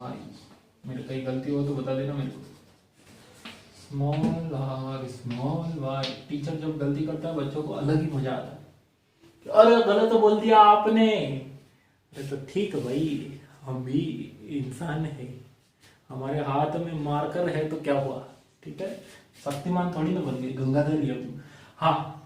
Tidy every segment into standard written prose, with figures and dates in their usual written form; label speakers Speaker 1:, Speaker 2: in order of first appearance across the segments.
Speaker 1: भाई मेरे कहीं गलती हो तो बता देना मेरे को। Small Y. टीचर जब गलती करता है बच्चों को अलग ही मजा आता है। अरे गलत बोल दिया आपने। अरे तो ठीक है भाई, हम भी इंसान है, हमारे हाथ में मार्कर है तो क्या हुआ, ठीक है। शक्तिमान थोड़ी ना बन गई, गंगाधर ही हम। हाँ।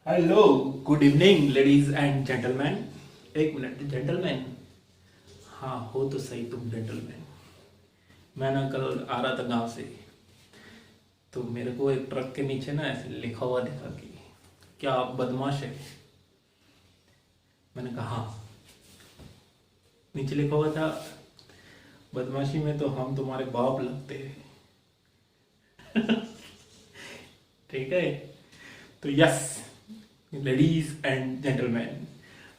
Speaker 1: Hello, good evening ladies and gentleman. एक मिनट, जेंटलमैन? हाँ हो तो सही तुम जेंटलमैन। मैं ना कल आ रहा था गांव से, तो मेरे को एक ट्रक के नीचे ना ऐसे लिखा हुआ दिखा कि क्या आप बदमाश है। मैंने कहा हाँ। नीचे लिखा हुआ था बदमाशी में तो हम तुम्हारे बाप लगते हैं। ठीक है। तो यस लेडीज एंड जेंटलमैन,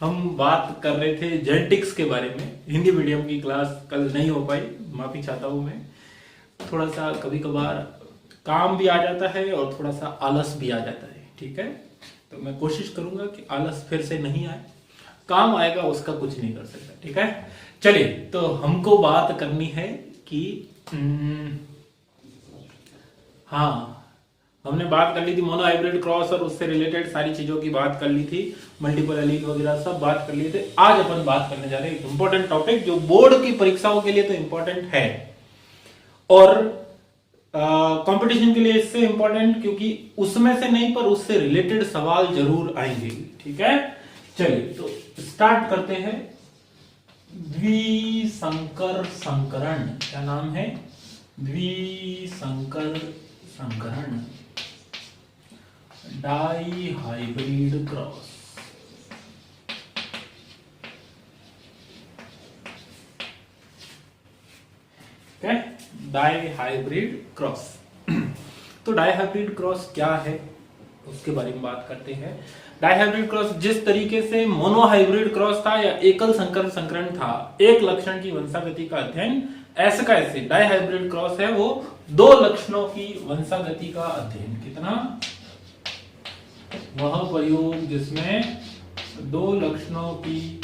Speaker 1: हम बात कर रहे थे जेनेटिक्स के बारे में। हिंदी मीडियम की क्लास कल नहीं हो पाई, माफी चाहता हूँ मैं। थोड़ा सा कभी कभार काम भी आ जाता है और थोड़ा सा आलस भी आ जाता है, ठीक है। तो मैं कोशिश करूंगा कि आलस फिर से नहीं आए, काम आएगा उसका कुछ नहीं कर सकता, ठीक है। चलिए, तो हमको बात करनी है कि हाँ, हमने बात कर ली थी मोनो हाइब्रिड क्रॉस और उससे रिलेटेड सारी चीजों की बात कर ली थी, मल्टीपल एलील वगैरह सब बात कर लिए थे। आज अपन बात करने जा रहे हैं एक इंपॉर्टेंट टॉपिक जो बोर्ड की परीक्षाओं के लिए तो इंपॉर्टेंट है और कंपटीशन के लिए इससे इंपॉर्टेंट, क्योंकि उसमें से नहीं पर उससे रिलेटेड सवाल जरूर आएंगे, ठीक है। चलिए तो स्टार्ट करते हैं। द्विसंकर संकरण, क्या नाम है? द्विसंकर संकरण, dihybrid cross. Dihybrid cross. तो डाई हाइब्रिड क्रॉस क्या है उसके बारे में बात करते हैं। डाई हाइब्रिड क्रॉस जिस तरीके से मोनो हाइब्रिड क्रॉस था या एकल संकर संकरण था, एक लक्षण की वंशागति का अध्ययन, ऐसे का ऐसे डाई हाइब्रिड क्रॉस है वो दो लक्षणों की वंशागति का अध्ययन। कितना? वह प्रयोग जिसमें दो लक्षणों की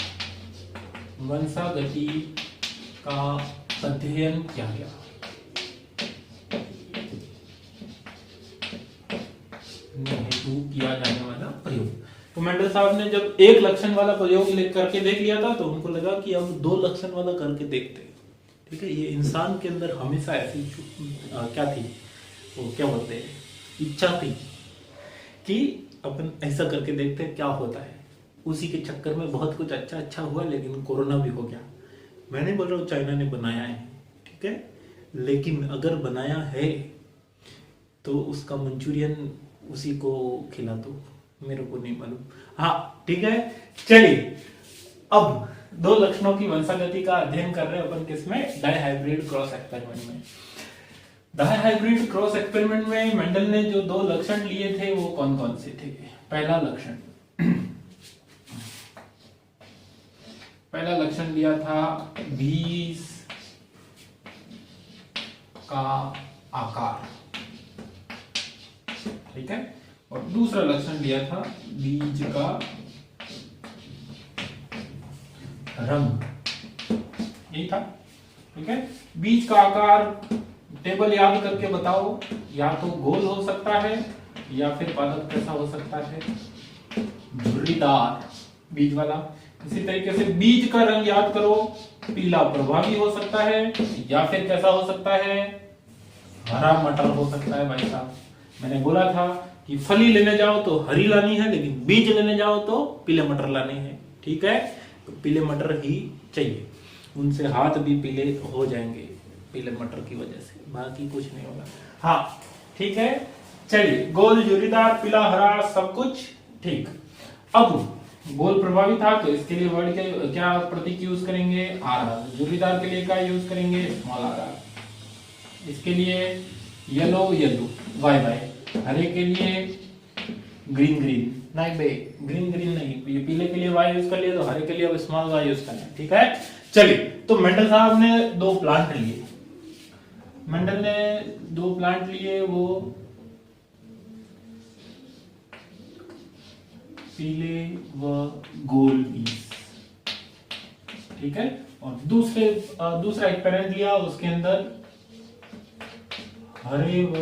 Speaker 1: वंशागति का अध्ययन किया गया। हेतु किया जाने वाला प्रयोग। तो मेंडल साहब ने जब एक लक्षण वाला प्रयोग करके देख लिया था तो उनको लगा कि अब दो लक्षण वाला करके देखते हैं, ठीक है। ये इंसान के अंदर हमेशा ऐसी क्या थी, वो क्या बोलते हैं, इच्छा थी कि अपन ऐसा करके देखते हैं क्या होता है। उसी के चक्कर में बहुत कुछ अच्छा अच्छा हुआ, लेकिन कोरोना भी हो गया। मैं नहीं बोल रहा हूँ चाइना ने बनाया है, ठीक है, लेकिन अगर बनाया है तो उसका मंचूरियन उसी को खिला दो, मेरे को नहीं मालूम। हाँ ठीक है। चलिए, अब दो लक्षणों की वंशागति का अध्ययन कर रहे हैं अपन किसमें? डाई हाइब्रिड क्रॉस एक्सपेरिमेंट में। डाई हाइब्रिड क्रॉस एक्सपेरिमेंट में मेंडल ने जो दो लक्षण लिए थे वो कौन कौन से थे? पहला लक्षण लिया था बीज का आकार, ठीक है, और दूसरा लक्षण लिया था बीज का रंग, यही था, ठीक है। बीज का आकार टेबल याद करके बताओ, या तो गोल हो सकता है या फिर पादप कैसा हो सकता है, झुर्रीदार बीज वाला। इसी तरीके से बीज का रंग याद करो, पीला प्रभावी हो सकता है या फिर कैसा हो सकता है, हरा मटर हो सकता है। भाई साहब, मैंने बोला था कि फली लेने जाओ तो हरी लानी है, लेकिन बीज लेने जाओ तो पीले मटर लाने हैं, ठीक है। तो पीले मटर ही चाहिए, उनसे हाथ भी पीले हो जाएंगे पीले मटर की वजह से, बाकी कुछ नहीं होगा। हाँ ठीक है। चलिए, गोल, झुर्रीदार, पीला, हरा, सब कुछ ठीक। अब गोल प्रभावी था तो इसके लिए वर्ड के क्या प्रतीक यूज करेंगे? आर। झुर्रीदार के लिए क्या यूज करेंगे? Small R. इसके लिए येलो येलो, वाई वाई। हरे के लिए ग्रीन ग्रीन, नहीं भाई ग्रीन ग्रीन नहीं, ये पीले के लिए वाई यूज कर लिया तो हरे के लिए अब स्मॉल वाई यूज करना है, ठीक है। चलिए, तो मेंडल साहब ने दो प्लांट लिए, मेंडल ने दो प्लांट लिए, वो पीले व गोल बीज, ठीक है। और दूसरा एक पेरेंट लिया, उसके अंदर हरे व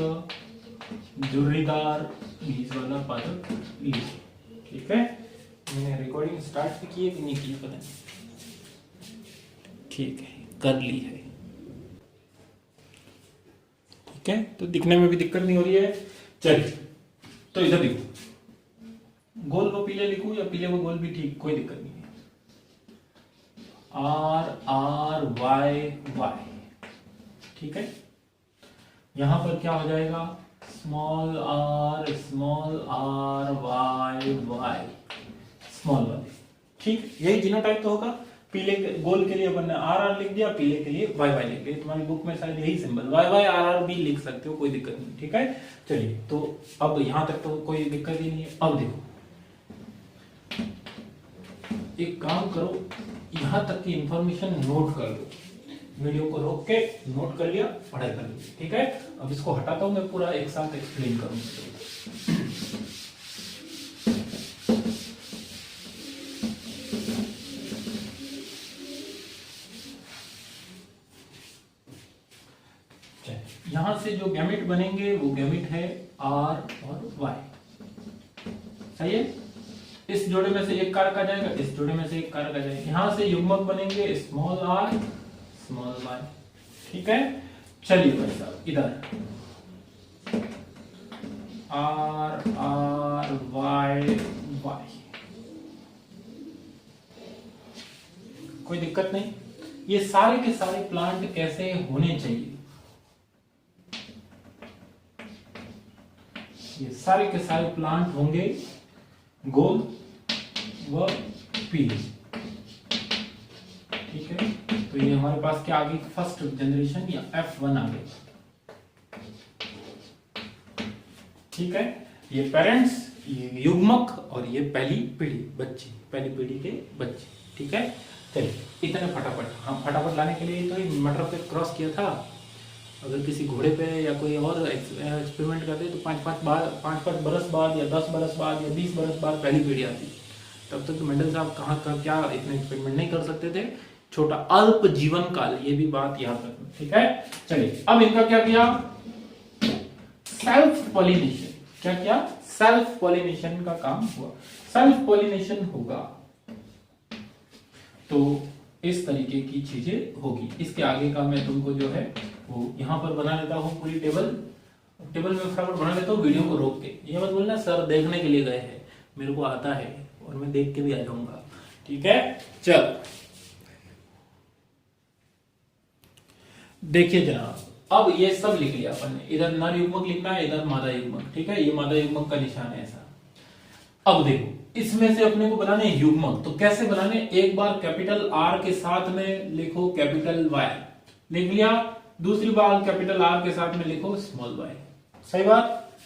Speaker 1: झुर्रीदार बीज वाला पादप लिए, ठीक है। मैंने रिकॉर्डिंग स्टार्ट भी की है कि नहीं की, पता नहीं, ठीक है, कर ली है, ठीक है। तो दिखने में भी दिक्कत नहीं हो रही है। चलिए, तो इधर देखो, गोल व पीले लिखूं या पीले व गोल भी ठीक, कोई दिक्कत नहीं है। RRYY, ठीक है। यहां पर क्या हो जाएगा, small r y small y, ठीक। यही जीनोटाइप तो होगा। पीले गोल के लिए अपन ने RR लिख दिया, पीले के लिए YY लिख दिया। तुम्हारी बुक में शायद यही सिंबल YY RR भी लिख सकते हो, कोई दिक्कत नहीं, ठीक है। चलिए, तो अब यहां तक तो कोई दिक्कत ही नहीं है। अब देखो, एक काम करो, यहां तक की इंफॉर्मेशन नोट कर लो, वीडियो को रोक के नोट कर लिया, पढ़ाई कर ली, ठीक है। अब इसको हटाता हूं, मैं पूरा एक साथ एक्सप्लेन करूंगा। यहां से जो गैमेट बनेंगे वो गैमेट है R और Y, सही है। इस जोड़े में से एक कारक आ जाएगा, इस जोड़े में से एक कारक आ जाएगा। यहां से युग्मक बनेंगे स्मॉल r स्मॉल y, ठीक है। चलिए भाई साहब, इधर RRYY, कोई दिक्कत नहीं। ये सारे के सारे प्लांट कैसे होने चाहिए, ये सारे के सारे प्लांट होंगे गोल व पीले, ठीक है। तो ये हमारे पास क्या आ गई, फर्स्ट जनरेशन या F1 आ गई, ठीक है। ये पेरेंट्स, ये युग्मक और ये पहली पीढ़ी बच्चे, पहली पीढ़ी के बच्चे, ठीक है। चलिए, इतने फटाफट, हाँ फटाफट लाने के लिए तो मटर पे क्रॉस किया था। अगर किसी घोड़े पे या कोई और एक्सपेरिमेंट करते तो 5-5 बरस बाद या 10 बरस बाद या 20 बरस बाद पहली पीढ़ी आती। तब तक तो मेंडल साहब कहाँ का क्या इतने एक्सपेरिमेंट नहीं कर सकते थे। छोटा अल्प जीवन काल, ये भी बात याद रखना, ठीक है। चलिए, अब इनका क्या किया, सेल्फ पॉलिनेशन। क्या किया, सेल्फ पॉलिनेशन का काम हुआ। सेल्फ पॉलिनेशन होगा तो इस तरीके की चीजें होगी। इसके आगे का मैं तुमको जो है वो यहां पर बना लेता हूं, पूरी टेबल में फटाफट बना लेता हूं वीडियो को रोक के। ये मत बोलना सर देखने के लिए गए हैं, मेरे को आता है और मैं देख के भी आ जाऊंगा, ठीक है। चल देखिए जनाब, अब ये सब लिख लिया अपन ने। इधर नर युग्मक लिखना है, इधर मादा युग्मक, ठीक है। ये मादा युग्मक का निशान है ऐसा। अब देखो, इसमें से अपने को बनाने युग्मक, तो कैसे बनाने, एक बार कैपिटल R के साथ में लिखो कैपिटल Y, लिख लिया। दूसरी बार कैपिटल R के साथ में लिखो स्मॉल y, सही बात।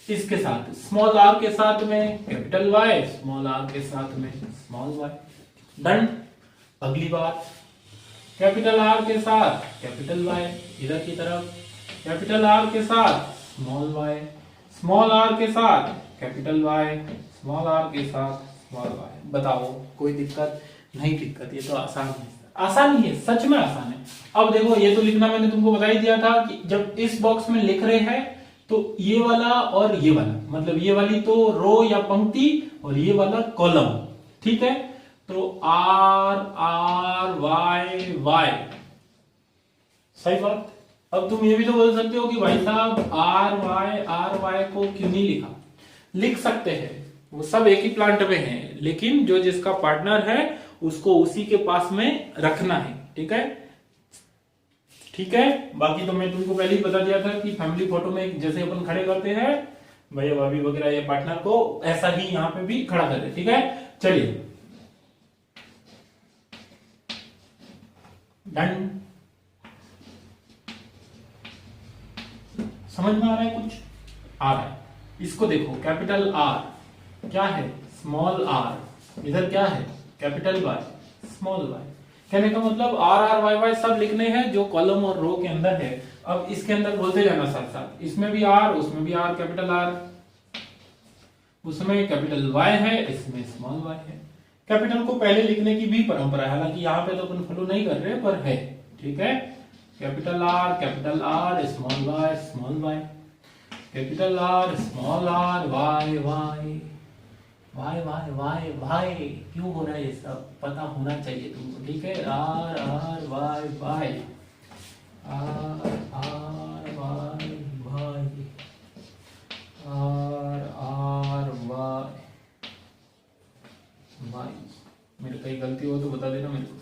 Speaker 1: इसके साथ स्मॉल r के साथ में कैपिटल Y, स्मॉल r के साथ में स्मॉल y, डन। अगली बात, कैपिटल R के साथ कैपिटल Y, इधर की तरफ कैपिटल R के साथ स्मॉल y, स्मॉल r के साथ कैपिटल Y, स्मॉल r के साथ स्मॉल y। बताओ कोई दिक्कत नहीं? दिक्कत, ये तो आसान है, आसान ही है, सच में आसान है। अब देखो, ये तो लिखना मैंने तुमको बता ही दिया था कि जब इस बॉक्स में लिख रहे हैं तो ये वाला और ये वाला, मतलब ये वाली तो रो या पंक्ति और ये वाला कॉलम, ठीक है। तो R R Y Y, सही बात। अब तुम ये भी तो बोल सकते हो कि भाई साहब R Y को क्यों नहीं लिखा? लिख सकते हैं, वो सब एक ही प्लांट में है, लेकिन जो जिसका पार्टनर है उसको उसी के पास में रखना है, ठीक है, ठीक है। बाकी तो मैं तुमको पहले ही बता दिया था कि फैमिली फोटो में जैसे अपन खड़े करते हैं भैया भाभी वगैरह या पार्टनर को, ऐसा ही यहां पे भी खड़ा कर दे, ठीक है। चलिए डन। समझ में आ रहा है? कुछ आ रहा है? इसको देखो, कैपिटल R क्या है, स्मॉल r, इधर क्या है कैपिटल Y, स्मॉल y। कहने का मतलब आर आर वाई वाई सब लिखने हैं जो कॉलम और रो के अंदर है। अब इसके अंदर बोलते जाना साथ साथ, इसमें भी आर, उसमें भी आर, कैपिटल आर, उसमें कैपिटल वाई है, इसमें स्मॉल वाई है। कैपिटल को पहले लिखने की भी परंपरा है, हालांकि यहाँ पे तो अपन फॉलो नहीं कर रहे पर है, ठीक है। Capital R small Y, capital R small R Y Y Y Y Y Y. क्यों हो रहा है ये सब पता होना चाहिए तुमको, ठीक है। R R Y Y, R R Y Y, R R Y Y. मेरे कहीं गलती हो तो बता देना मेरे को।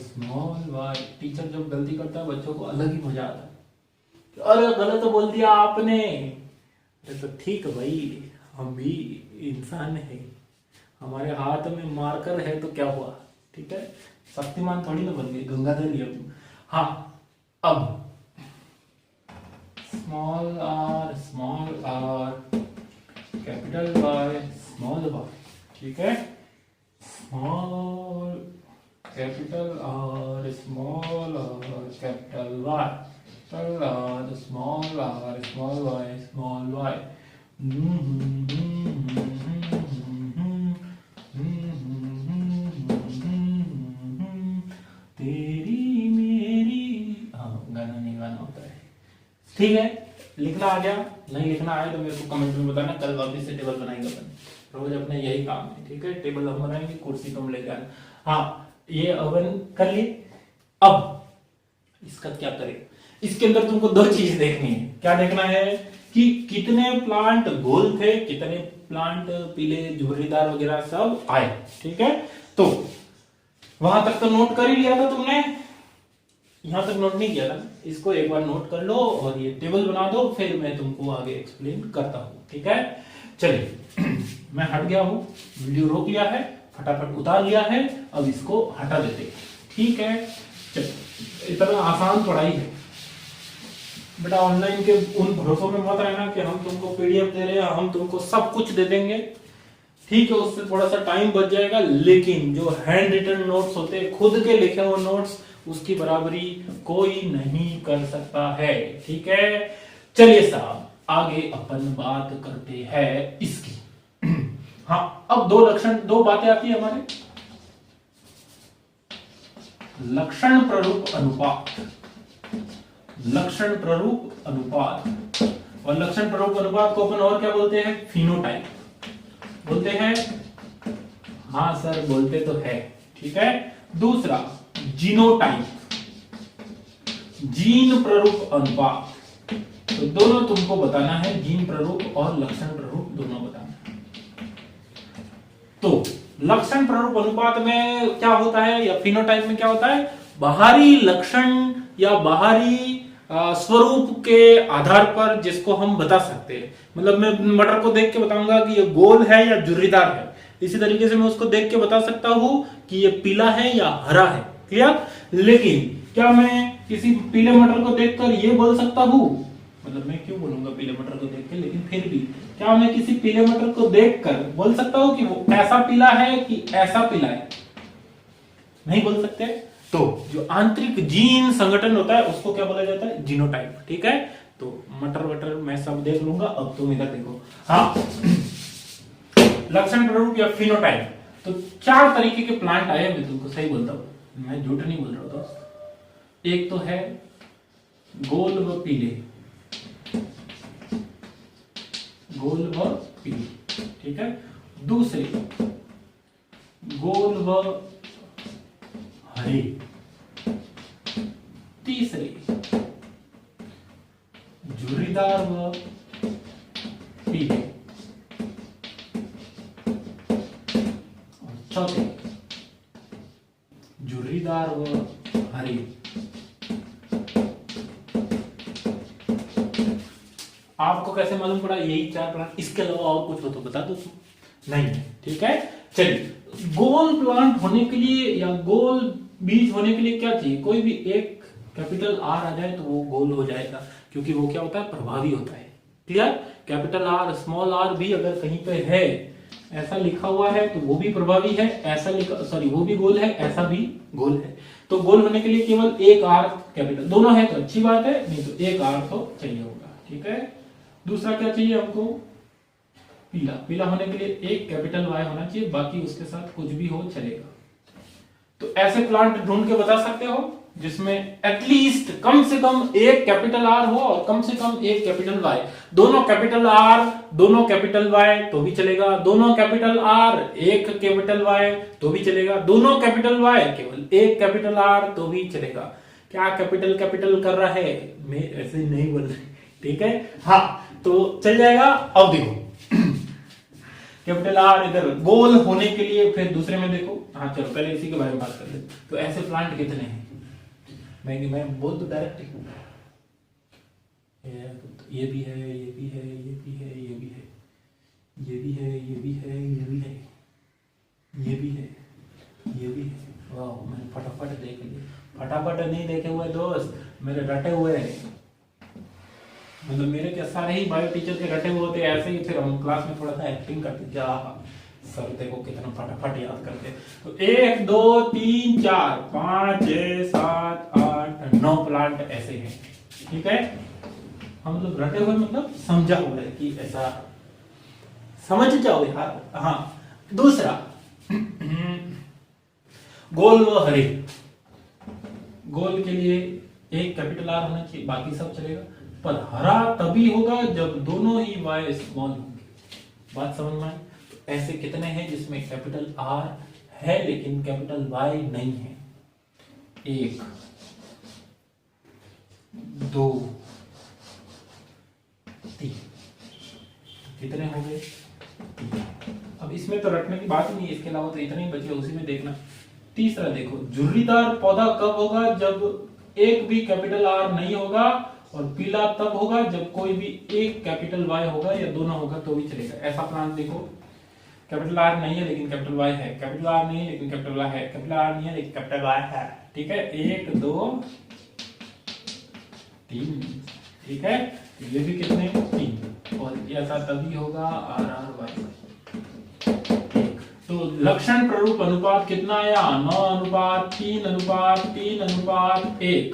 Speaker 1: Small Y. टीचर जब गलती करता है बच्चों को अलग ही मजा आता है, अरे गलत तो बोल दिया आपने। अरे तो ठीक है भाई, हम भी इंसान है, हमारे हाथ में मार्कर है तो क्या हुआ, ठीक है। शक्तिमान थोड़ी ना बन गए, गंगाधर ही हम। हाँ, अब small R capital Y small Y, ठीक है। Small capital R small R capital Y, capital R small Y small Y. तेरी मेरी, हाँ गाना नहीं गाना होता है, ठीक है। लिखना आ गया, नहीं लिखना आया तो मेरे को कमेंट में बताना, कल वापस से टेबल बनाएंगे अपन, रोज अपने यही काम है, ठीक है। टेबल हम बनाएंगे, कुर्सी तुम लेके आना। हाँ, ये अवन कर लिए। अब इसका क्या करें, इसके अंदर तुमको दो चीज देखनी है। क्या देखना है कि कितने प्लांट गोल थे, कितने प्लांट पीले झुर्रीदार वगैरह सब आए, ठीक है। तो वहां तक तो नोट कर ही लिया था तुमने, यहां तक नोट नहीं किया था, इसको एक बार नोट कर लो और ये टेबल बना दो, फिर मैं तुमको आगे एक्सप्लेन करता हूं, ठीक है। चलिए मैं हट गया हूं, वीडियो रोक लिया है, फटाफट उतार लिया है, अब इसको हटा देते हैं, ठीक है। चलो, इतना आसान पढ़ाई है बेटा, ऑनलाइन के उन भरोसों में मत रहना कि हम तुमको पीडीएफ दे रहे हैं, हम तुमको सब कुछ दे देंगे, ठीक है। उससे थोड़ा सा टाइम बच जाएगा, लेकिन जो हैंड रिटन नोट्स होते हैं, खुद के लिखे हुए नोट्स, उसकी बराबरी कोई नहीं कर सकता है, ठीक है। चलिए साहब, आगे अपन बात करते हैं इसकी। हाँ, अब दो लक्षण, दो बातें आती है हमारे, लक्षण प्ररूप अनुपात, लक्षण प्ररूप अनुपात। और लक्षण प्ररूप अनुपात को अपन और क्या बोलते हैं, फिनोटाइप बोलते हैं। हाँ सर बोलते तो है, ठीक है। दूसरा जीनोटाइप, जीन प्ररूप अनुपात। तो दोनों तुमको बताना है, जीन प्ररूप और लक्षण प्ररूप दोनों बताना है। तो लक्षण प्ररूप अनुपात में क्या होता है, या फिनोटाइप में क्या होता है, बाहरी लक्षण या बाहरी स्वरूप के आधार पर जिसको हम बता सकते हैं। मतलब मैं मटर को देख के बताऊंगा कि ये गोल है या झुर्रीदार है, इसी तरीके से मैं उसको देख के बता सकता हूं कि ये पीला है या हरा है, क्लियर। लेकिन क्या मैं किसी पीले मटर को देखकर ये बोल सकता हूं, मतलब मैं क्यों बोलूंगा पीले मटर को देख के, लेकिन फिर भी क्या मैं किसी पीले मटर को देखकर बोल सकता हूं कि वो ऐसा पीला है कि ऐसा पीला है, नहीं बोल सकते। तो जो आंतरिक जीन संगठन होता है उसको क्या बोला जाता है, जीनोटाइप, ठीक है। तो मटर वटर मैं सब देख लूंगा, अब तुम इधर देखो। हाँ, लक्षण प्ररूप या फिनोटाइप, तो चार तरीके के प्लांट आए, मैं तुमको सही बोलता हूं, मैं झूठ नहीं बोल रहा हूं दोस्त। एक तो है गोल व पीले, गोल व पीले, ठीक है। दूसरे गोल व हरे, तीसरे झुर्रीदार व पीले, और चौथे झुर्रीदार व हरे। आपको कैसे मालूम पड़ा यही चार प्लांट, इसके अलावा और कुछ हो तो बता दो तुम, नहीं, ठीक है। चलिए, गोल प्लांट होने के लिए या गोल बीज होने के लिए क्या चाहिए, कोई भी एक कैपिटल आर आ जाए तो वो गोल हो जाएगा, क्योंकि वो क्या होता है, प्रभावी होता है, clear. Capital R small R भी अगर कहीं पे है ऐसा लिखा हुआ है तो वो भी प्रभावी है, ऐसा लिखा सॉरी वो भी गोल है, ऐसा भी गोल है। तो गोल होने के लिए केवल एक आर कैपिटल, दोनों है तो अच्छी बात है, नहीं तो एक आर तो चाहिए होगा। ठीक है, दूसरा क्या चाहिए हमको, पीला। पीला होने के लिए एक कैपिटल वाई होना चाहिए, बाकी उसके साथ कुछ भी हो चलेगा। तो ऐसे प्लांट ढूंढ के बता सकते हो जिसमें एटलीस्ट कम से कम एक कैपिटल आर हो और कम से कम एक कैपिटल वाई। दोनों कैपिटल आर दोनों कैपिटल वाई तो भी चलेगा, दोनों कैपिटल आर एक कैपिटल वाई तो भी चलेगा, दोनों कैपिटल वाई केवल एक कैपिटल आर तो भी चलेगा। क्या कैपिटल कैपिटल कर रहा है, मैं ऐसे नहीं बोल रही, ठीक है। हाँ तो चल जाएगा। अब देखो कैपिटल आर इधर गोल होने के लिए, फिर दूसरे में देखो। हाँ चलो पहले इसी के बारे में बात कर लेते। तो ऐसे प्लांट कितने हैं, मैं बोल तो डायरेक्ट ये भी है, ये भी है, ये भी है, ये भी है, ये भी है, ये भी है, ये भी है, ये भी है, ये भी है। वाह मैंने फटाफट देख लिया, फटाफट नहीं देखे हुए दोस्त, मेरे रटे हुए हैं। मतलब मेरे क्या सारे ही बायो टीचर के रटे हुए होते ऐसे ही, फिर हम क्लास में थोड़ा सा एक्टिंग करते जा सर देखो कितना फटाफट याद करते। तो 1 2 3 4 5 6 7 8 9 प्लांट ऐसे हैं। ठीक है, हम लोग रटे हुए मतलब समझा हुआ है कि ऐसा समझ जाओ यार। हाँ दूसरा गोल व हरे। गोल के लिए एक कैपिटल आर होना चाहिए, बाकी सब चलेगा, पर हरा तभी होगा जब दोनों ही वाई स्मॉल होंगे। बात समझ में आई। तो ऐसे कितने हैं जिसमें कैपिटल आर है लेकिन कैपिटल वाई नहीं है, 1 2 3, कितने हो गए। अब इसमें तो रटने की बात ही नहीं है, इसके अलावा तो इतने ही बचे, उसी में देखना। तीसरा देखो, झुर्रीदार पौधा कब होगा, जब एक भी कैपिटल आर नहीं होगा, और पीला तब होगा जब कोई भी एक कैपिटल वाई होगा या दोनों होगा तो भी चलेगा। ऐसा प्लांट देखो, कैपिटल आर नहीं है लेकिन कैपिटल वाई है, कैपिटल आर नहीं है लेकिन कैपिटल वाई है, कैपिटल आर नहीं है लेकिन कैपिटल वाई है। ठीक है, 1 2 3। ठीक है, ये भी कितने 3, और ऐसा तभी होगा आर आर वाई। तो लक्षण प्ररूप अनुपात कितना आया, 9:3:3:1।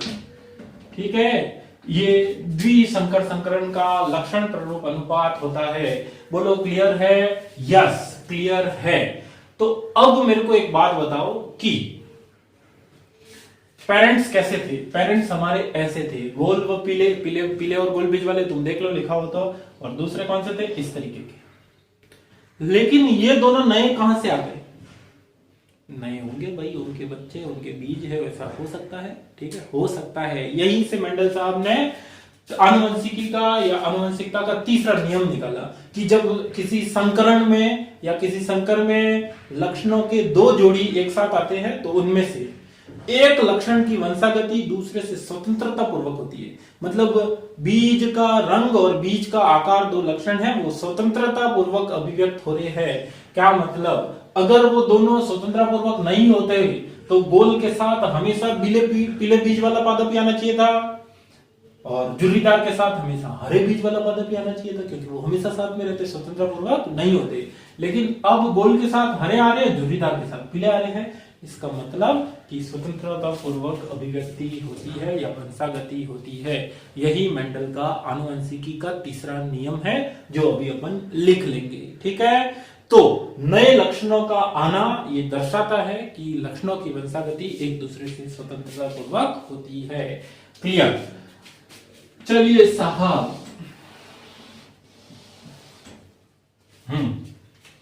Speaker 1: ठीक है, ये द्विसंकर संकरण का लक्षण प्ररूप अनुपात होता है। बोलो क्लियर है। यस क्लियर है। तो अब मेरे को एक बात बताओ कि पेरेंट्स कैसे थे। पेरेंट्स हमारे ऐसे थे, गोल व पीले, पीले पीले और गोल बीज वाले, तुम देख लो लिखा हो तो। और दूसरे कौन से थे, इस तरीके के। लेकिन ये दोनों नए कहां से आ गए, नए होंगे भाई, उनके बच्चे, उनके बीज है, वैसा हो सकता है। ठीक है, हो सकता है। यही से मेंडल साहब ने आनुवंशिकी का या आनुवंशिकता का तीसरा नियम निकाला कि जब किसी संकरण में या किसी संकर में लक्षणों के 2 जोड़ी एक साथ आते हैं तो उनमें से एक लक्षण की वंशागति दूसरे से स्वतंत्रता पूर्वक होती है। मतलब बीज का रंग और बीज का आकार 2 लक्षण है, वो स्वतंत्रता पूर्वक अभिव्यक्त हो रहे हैं। क्या मतलब, अगर वो दोनों स्वतंत्रता पूर्वक नहीं होते तो गोल के साथ हमेशा पीले बीज वाला पादप आना चाहिए था, और झुर्रीदार के साथ हमेशा हरे बीज वाला पादप आना चाहिए था, क्योंकि वो हमेशा साथ में रहते, स्वतंत्रता पूर्वक नहीं होते। लेकिन अब गोल के साथ हरे आ रहे हैं, झुर्रीदार के साथ पीले आ रहे हैं। इसका मतलब कि स्वतंत्रता पूर्वक अभिव्यक्ति होती है या वंशागति होती है। यही मेंडल का आनुवंशिकी का तीसरा नियम है, जो अभी अपन लिख लेंगे। ठीक है, तो नए लक्षणों का आना ये दर्शाता है कि लक्षणों की वंशागति एक दूसरे से स्वतंत्रता पूर्वक होती है। क्लियर। चलिए साहब,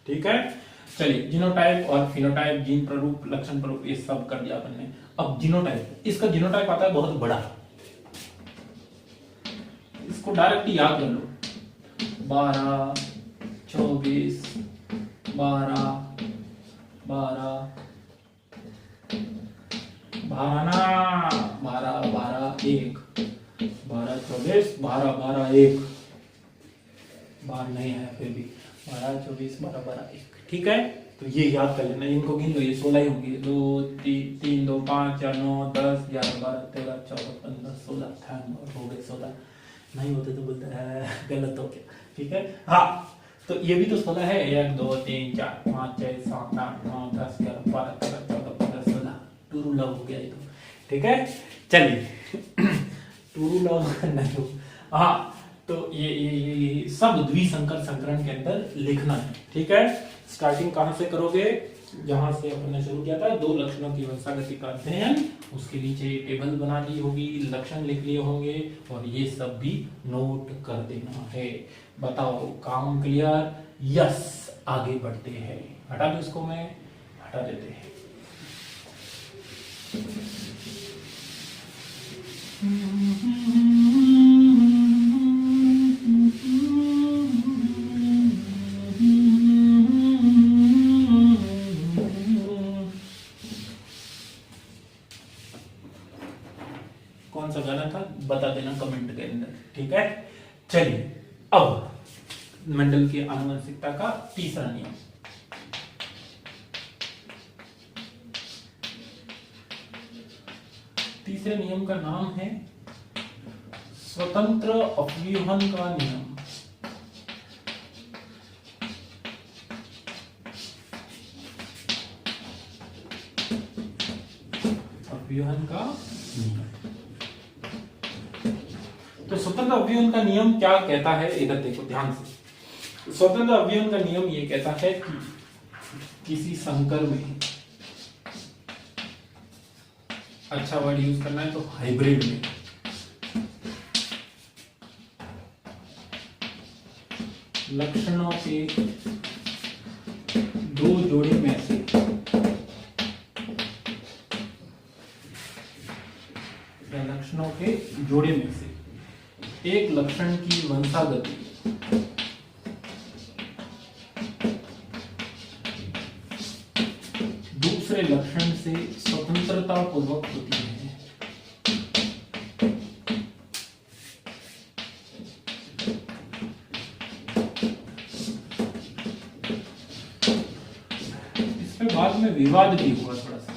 Speaker 1: ठीक है। चलिए, जीनोटाइप और फिनोटाइप, जीन प्ररूप, लक्षण प्ररूप, ये सब कर दिया अपन ने। अब जीनोटाइप, इसका जीनोटाइप आता है बहुत बड़ा, इसको डायरेक्ट याद कर लो। 12 24 12 12 भाना 12 12 1 12 24 12 12 1 बार नहीं है फिर भी 12 24 12 12 1। ठीक है, तो ये याद कर लेना, इनको गिन लो, ये 16 ही होंगे। 2 3 2 5 4 9 10 11 12 13 14 15 16 18 हो गए 16। नहीं होते तो बोलते हैं गलत हो गया। ठीक है, हाँ तो ये भी तो 16 है, 1 2 3 4 5 6 7 8 9 10 11 12 13 14 15 16 टू लव हो गया ये तो। ठीक है, चलिए टू लव नहीं हो, हाँ तो ये सब द्विसंकर संकरण के अंदर लिखना है। ठीक है, स्टार्टिंग कहां से करोगे, जहां से अपन ने शुरू किया था, दो लक्षणों की वंशागति का अध्ययन, उसके नीचे टेबल बना ली होगी, लक्षण लिख लिए होंगे और ये सब भी नोट कर देना है। बताओ काम क्लियर? यस, आगे बढ़ते हैं। हटा दो इसको, मैं हटा देते हैं। कौन सा गाना था बता देना कमेंट के अंदर। ठीक है, चलिए अब मेंडल की आनुवंशिकता का तीसरा नियम। तीसरे नियम का नाम है स्वतंत्र अपव्यूहन का नियम। अपव्यूहन का नियम। तो स्वतंत्र अपव्यूहन का नियम क्या कहता है, इधर देखो ध्यान से। स्वतंत्र अपव्यूहन का नियम ये कहता है कि किसी संकर में, अच्छा वर्ड यूज करना है तो हाइब्रिड में, लक्षणों के दो जोड़े में से या लक्षणों के जोड़े में से एक लक्षण की वंशागति दूसरे लक्षण से स्वतंत्रता पूर्वक होती है। इस पे बाद में विवाद भी हुआ थोड़ा सा,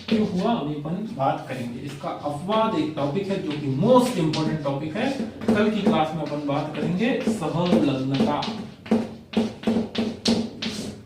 Speaker 1: क्यों हुआ अभी अपन बात करेंगे। इसका अपवाद एक टॉपिक है जो कि मोस्ट इंपोर्टेंट टॉपिक है, कल की क्लास में अपन बात करेंगे सहलग्नता।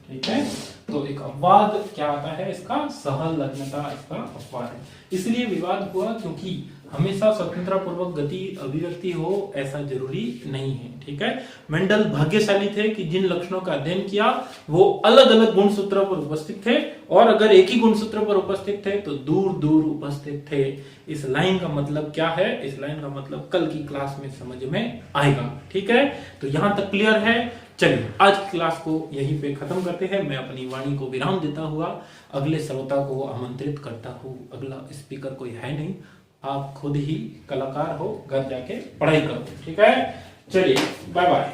Speaker 1: ठीक है, तो एक अपवाद क्या आता है इसका, सहलग्नता इसका अपवाद है। इसलिए विवाद हुआ क्योंकि हमेशा स्वतंत्रता पूर्वक गति अभिव्यक्ति हो ऐसा जरूरी नहीं है। ठीक है, मेंडल भाग्यशाली थे कि जिन लक्षणों का अध्ययन किया वो अलग अलग गुणसूत्रों पर उपस्थित थे, और अगर एक ही गुणसूत्र पर उपस्थित थे तो दूर दूर उपस्थित थे। इस लाइन का मतलब क्या है, इस लाइन का मतलब कल की क्लास में समझ में आएगा। ठीक है, तो यहां तक क्लियर है। चलिए आज की क्लास को यहीं पे खत्म करते हैं। मैं अपनी वाणी को विराम देता हुआ अगले श्रोता को आमंत्रित करता हूँ। अगला स्पीकर कोई है नहीं, आप खुद ही कलाकार हो, घर जाके पढ़ाई करो। ठीक है, चलिए बाय बाय।